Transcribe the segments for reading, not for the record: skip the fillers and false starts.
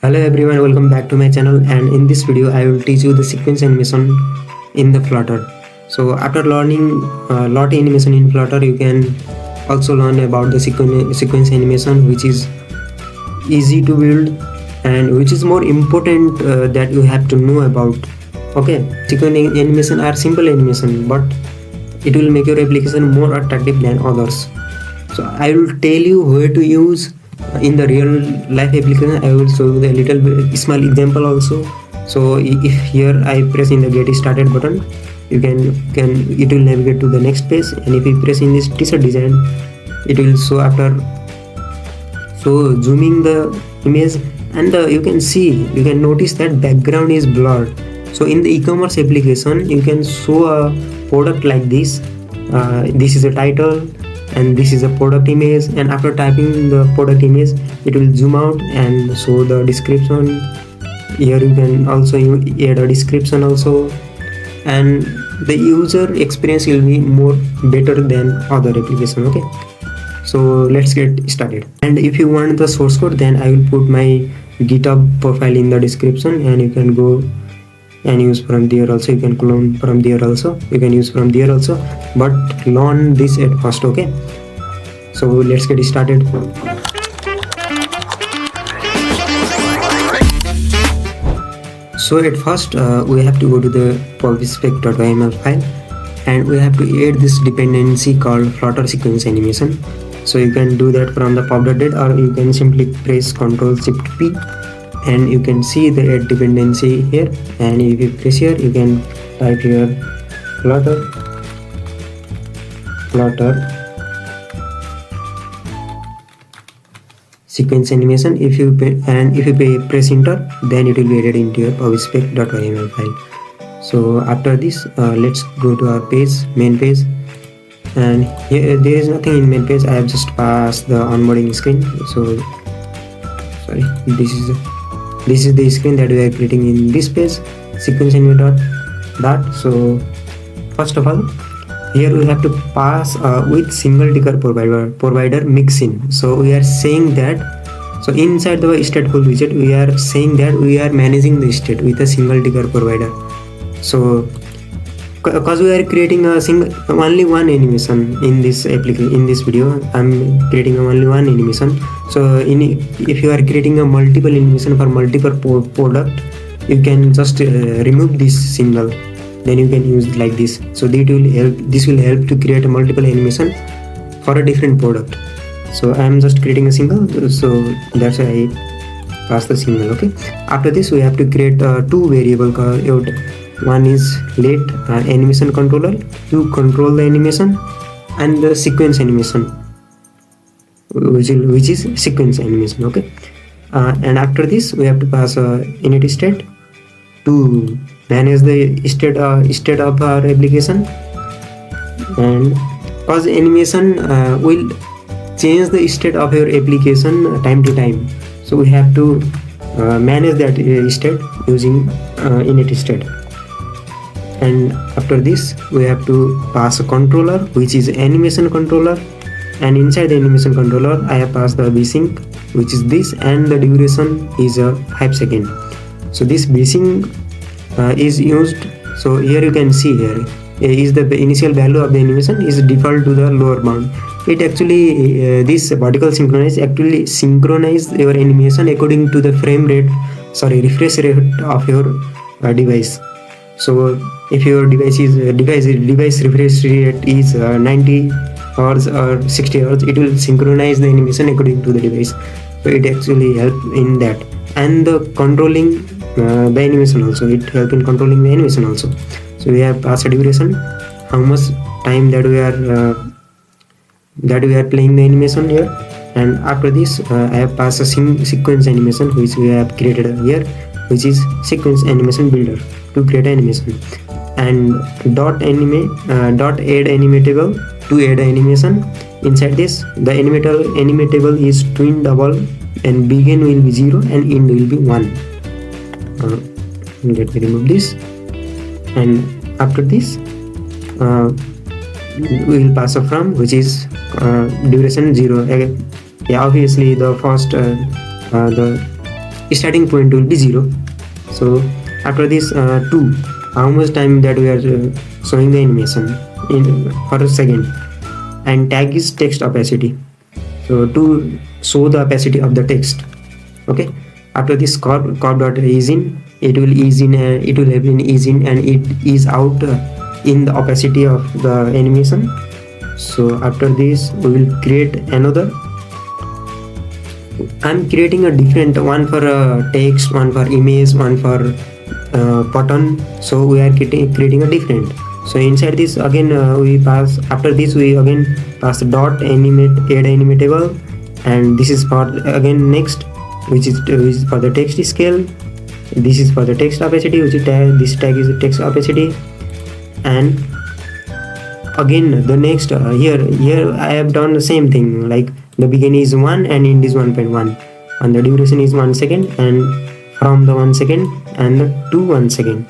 Hello everyone, welcome back to my channel, and in this video I will teach you the sequence animation in the Flutter. So after learning lot animation in Flutter, you can also learn about the sequence animation, which is easy to build and which is more important that you have to know about. Okay, sequence animation are simple animation, but it will make your application more attractive than others. So I will tell you where to use in the real life application. I will show you the little bit small example also. So if here I press in the get started button, you can it will navigate to the next page, and if you press in this t-shirt design, it will show after. So zooming the image, and you can notice that background is blurred. So in the e-commerce application, you can show a product like this. This is a title and this is a product image, and after typing the product image, it will zoom out and show the description. Here you can also add a description also, and the user experience will be more better than other application. Okay, so let's get started. And if you want the source code, then I will put my GitHub profile in the description, and you can go and use from there also. You can clone from there also, you can use from there also, but learn this at first. Okay, so let's get started. So at first we have to go to the publicspec.yml file, and we have to add this dependency called Flutter Sequence animation. So you can do that from the pub.date, or you can simply press Ctrl+Shift+P, and you can see the add dependency here. And if you press here, you can type here Flutter Sequence animation. If you press enter, then it will be added into your publicspec.yml file. So after this, let's go to our page, main page, and here there is nothing in main page. I have just passed the onboarding screen. So sorry, this is the screen that we are creating in this page, sequence animator dot. So first of all, here we have to pass with single ticker provider mixin. So we are saying that, so inside the stateful widget, we are saying that we are managing the state with a single ticker provider. So because we are creating only one animation in this application, in this video I'm creating only one animation. So if you are creating a multiple animation for multiple product, you can just remove this single, then you can use it like this. So this will help to create a multiple animation for a different product. So I am just creating a single, so that's why I pass the single. Okay, after this we have to create two variable called, one is let animation controller to control the animation, and the sequence animation, which is sequence animation. Okay, and after this we have to pass a init state to manage the state of our application. And cause animation will change the state of your application time to time, so we have to manage that state using init state. And after this we have to pass a controller, which is animation controller, and inside the animation controller I have passed the vsync, which is this, and the duration is 5 seconds. So this vsync is used. So here you can see, here is the initial value of the animation is default to the lower bound. It actually this vertical synchronize actually synchronize your animation according to the refresh rate of your device. So if your device refresh rate is 90 Hz or 60 Hz, it will synchronize the animation according to the device. So it actually help in that. And the controlling the animation also, it help in controlling the animation also. So we have passed a duration, how much time that we are playing the animation here. And after this I have passed a sequence animation, which we have created here, which is sequence animation builder to create animation. And dot add animatable to add animation. Inside this, the animatable is twin double, and begin will be 0 and end will be 1. Let me remove this. And after this we will pass a from, which is duration 0. Yeah, obviously the first the starting point will be 0. So after this 2, how much time that we are showing the animation in for a second. And tag is text opacity, so to show the opacity of the text. Okay, after this curve dot ease in, it will ease in, it will have an ease in and it is out in the opacity of the animation. So after this we will create another. I'm creating a different one for text, one for image, one for button. So we are creating a different. So inside this again we pass, after this we again pass the dot animate add animatable, and this is for again next, which is for the text scale. This is for the text opacity, which is this tag is the text opacity. And again the next here I have done the same thing, like the beginning is 1 and end is 1.1, and the duration is 1 second, and from the 1 second and to 1 second.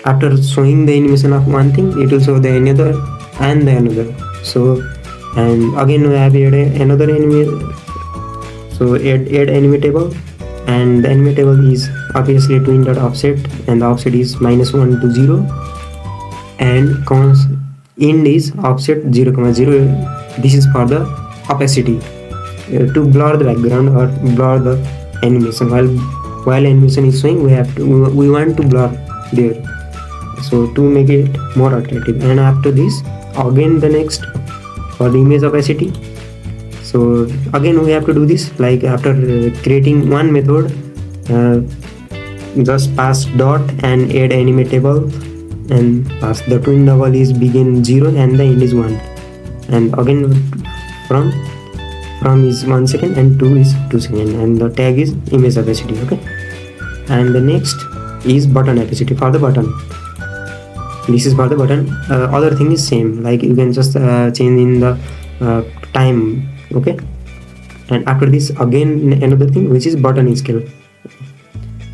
After showing the animation of one thing, it will show the another and the another. So and again we have added another animation. So add animatable, and the animatable is obviously twin dot offset, and the offset is -1 to 0, and end is offset 0,0. This is for the opacity, to blur the background or blur the animation. While animation is showing, we want to blur there, so to make it more attractive. And after this again the next for the image opacity. So again we have to do this, like after creating one method, just pass dot and add animatable, and pass the twin double is begin 0 and the end is 1, and again from is 1 second and 2 is 2 second, and the tag is image opacity. Okay, and the next is button opacity for the button. This is for the button. Other thing is same, like you can just change in the time. Okay, and after this again another thing, which is button scale.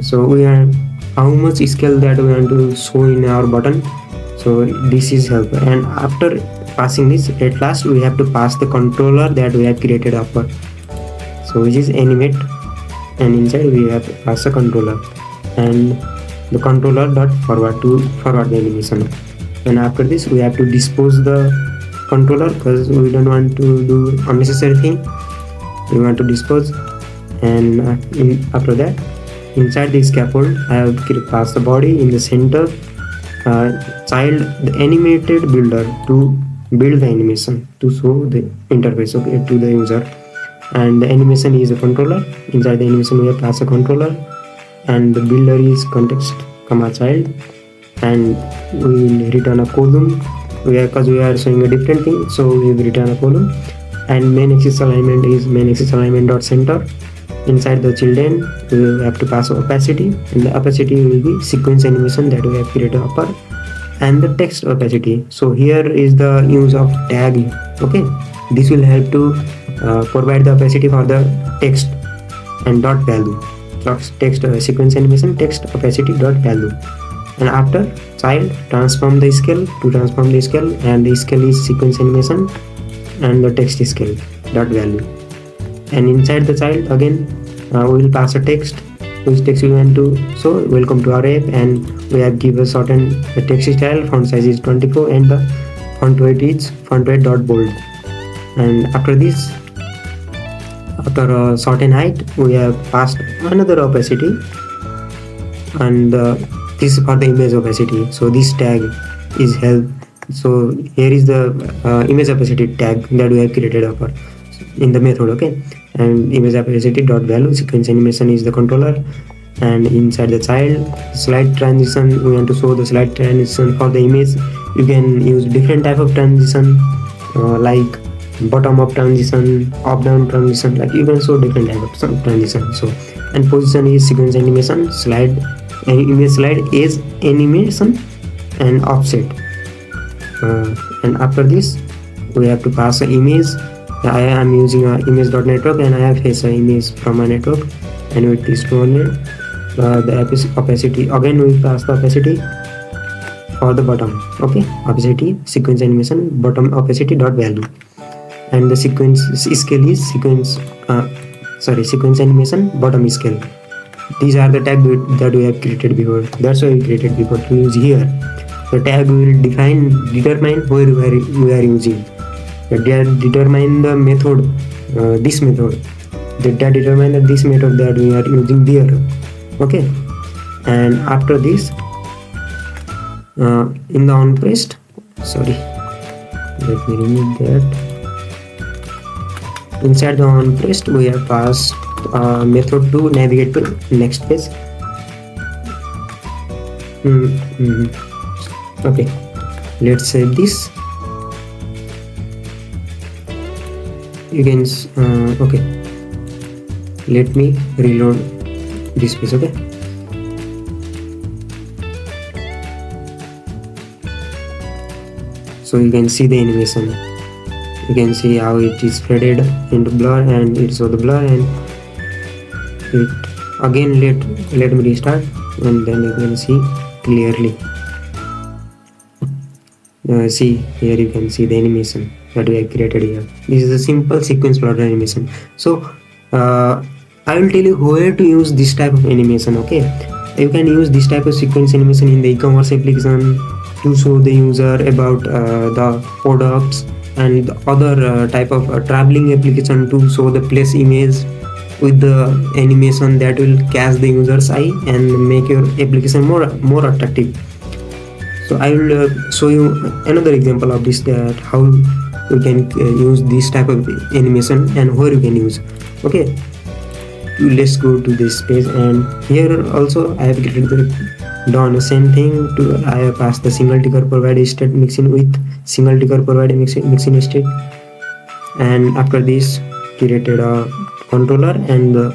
So we are how much scale that we want to show in our button. So this is help, and after passing this, at last we have to pass the controller that we have created upper, so which is animate, and inside we have to pass a controller, and the controller dot forward to forward the animation. And after this we have to dispose the controller, because we don't want to do unnecessary thing, we want to dispose. And after that, inside the scaffold I have passed the body in the center, child the animated builder to build the animation, to show the interface, okay, to the user. And the animation is a controller. Inside the animation we have passed a controller, and the builder is context comma child, and we will return a column, because we are showing a different thing, so we will return a column. And main axis alignment is main axis alignment dot center. Inside the children we will have to pass opacity, and the opacity will be sequence animation that we have created upper, and the text opacity. So here is the use of tag. Okay, this will help to provide the opacity for the text and dot value, text sequence animation text opacity dot value. And after child, transform the scale, to transform the scale, and the scale is sequence animation and the text scale dot value. And inside the child again we will pass a text, which text we want to show. Welcome to our app, and we have given a certain text style, font size is 24, and the font weight is font weight dot bold. And after this, after a certain height, we have passed another opacity, and this is for the image opacity. So this tag is help. So here is the image opacity tag that we have created upper in the method. Okay, and image opacity dot value, sequence animation is the controller. And inside the child, slide transition, we want to show the slide transition for the image. You can use different type of transition, like bottom up transition, up down transition, like you can show different type of transition. So, and position is sequence animation, slide image slide is animation, and offset. And after this we have to pass an image. I am using a image.network, and I have fetched an image from my network, and with this 200. The opacity, again we pass the opacity for the bottom. Okay, opacity sequence animation bottom opacity dot value, and the sequence scale is sequence sequence animation bottom scale. These are the tags that we have created before. That's why we created before to use here. The tag will determine where we are using. That determine the method, this method. That determine that this method that we are using there. Okay. And after this, in the on pressed, sorry, let me remove that. Inside the on pressed, we have passed method to navigate to next page. Okay, let's save this. You can okay, let me reload this page. Okay, so you can see the animation. You can see how it is faded into blur, and it's the blur, and it again let me restart, and then you can see clearly. See here, you can see the animation that we have created here. This is a simple sequence plotter animation. So I will tell you where to use this type of animation. Okay, you can use this type of sequence animation in the e-commerce application to show the user about the products, and the other type of traveling application to show the place image with the animation that will catch the user's eye and make your application more attractive. So I will show you another example of this, that how we can use this type of animation and where you can use. Okay, let's go to this page, and here also I have done the same thing. I have passed the single ticker provided state mixing with single ticker provided mixing state, and after this created a controller and the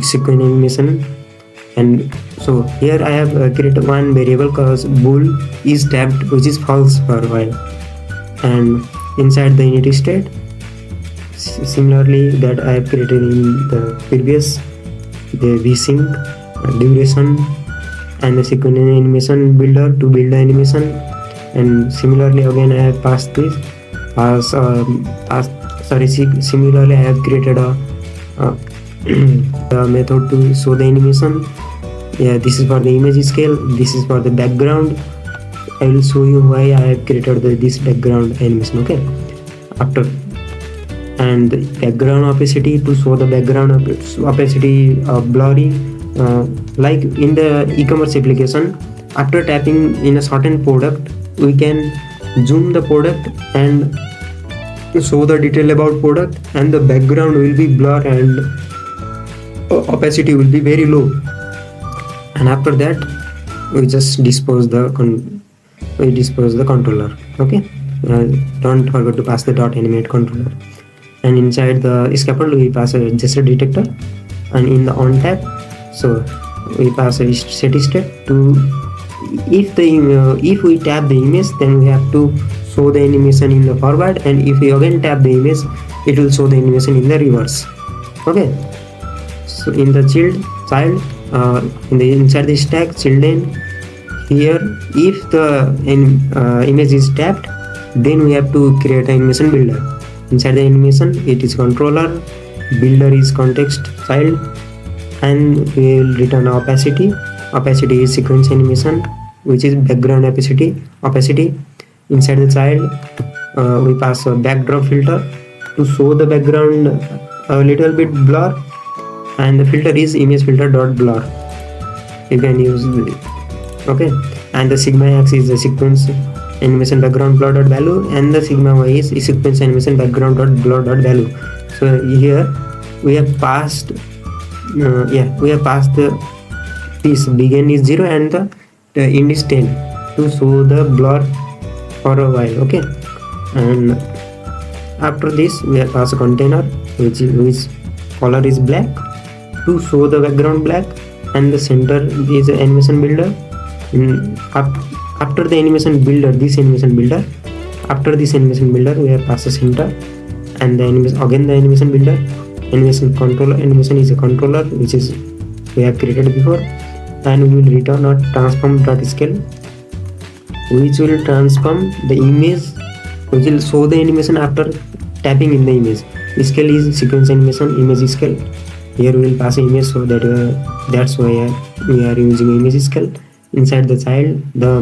sequence animation. And so here I have created one variable called bool is tapped, which is false for a while, and inside the init state, similarly that I have created in the previous, the vsync, duration, and the sequence animation builder to build the animation. And similarly again I have passed this similarly I have created a the method to show the animation. Yeah, this is for the image scale, this is for the background. I will show you why I have created this background animation. Okay, after, and the background opacity to show the background opacity blurry, like in the e-commerce application, after tapping in a certain product we can zoom the product and show the detail about product, and the background will be blur and opacity will be very low. And after that we just dispose the controller. Okay, don't forget to pass the dot animate controller, and inside the scaffold we pass a gesture detector, and in the on tap, so we pass a set state to, if we tap the image, then we have to show the animation in the forward, and if we again tap the image, it will show the animation in the reverse. Okay, so in the child inside the stack children, here if the image is tapped, then we have to create an animation builder. Inside the animation, it is controller, builder is context child, and we will return opacity. Opacity is sequence animation, which is background opacity. Inside the child we pass a backdrop filter to show the background a little bit blur, and the filter is image filter dot blur. You can use it. Okay, and the sigma x is the sequence animation background blur dot value, and the sigma y is sequence animation background dot blur dot value. So here we have passed the this begin is 0 and the end is 10 to show the blur for a while. Okay, and after this we have passed a container which color is black to show the background black, and the center is an animation builder. After the animation builder, after this animation builder we have passed a center, and the animation builder. Animation controller, animation is a controller which is we have created before, and we will return a transform.scale which will transform the image, which will show the animation after tapping in the image. scale is sequence animation image scale. Here we will pass an image, so that's why we are using image scale. Inside the child, the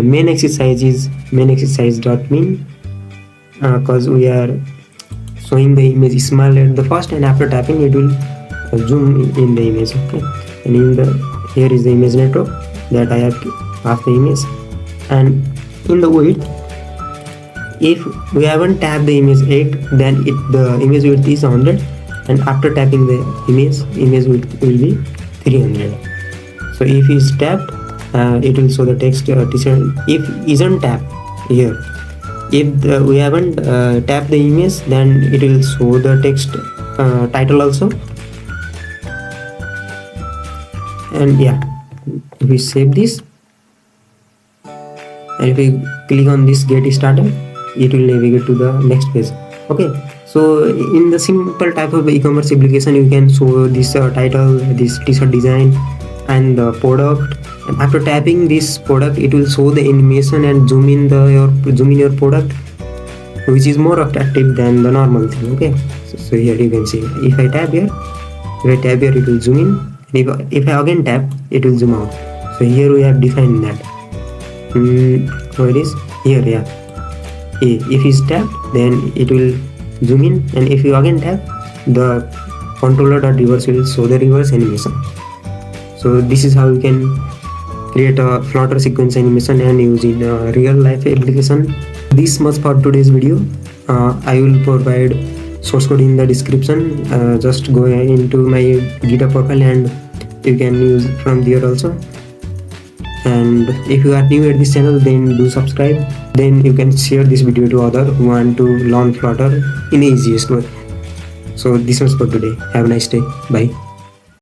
main exercise dot mean, because we are showing the image small at the first, and after tapping it will zoom in the image. Okay, and here is the image network that I have passed the image. And in the width, if we haven't tapped the image yet, then the image width is 100, and after tapping the image width will be 300. So if it's tapped, it will show the text teacher. If isn't tapped here, if we haven't tapped the image, then it will show the text title also. And yeah, if we save this, and if we click on this get started, it will navigate to the next page. Okay, so in the simple type of e-commerce application, you can show this title, this t-shirt design, and the product. And after tapping this product, it will show the animation and zoom in your product, which is more attractive than the normal thing. Okay, so here you can see, if I tap here, it will zoom in. If I again tap, it will zoom out. So here we have defined that. Where it is here? Yeah. If it's tapped, then it will zoom in, and if you again tap, the controller.reverse will show the reverse animation. So this is how you can create a Flutter sequence animation and use in a real life application. This much for today's video. I will provide source code in the description. Just go into my GitHub profile and you can use from there also. And if you are new at this channel, then do subscribe. Then you can share this video to others who want to learn Flutter in the easiest way. So this was for today. Have a nice day. Bye.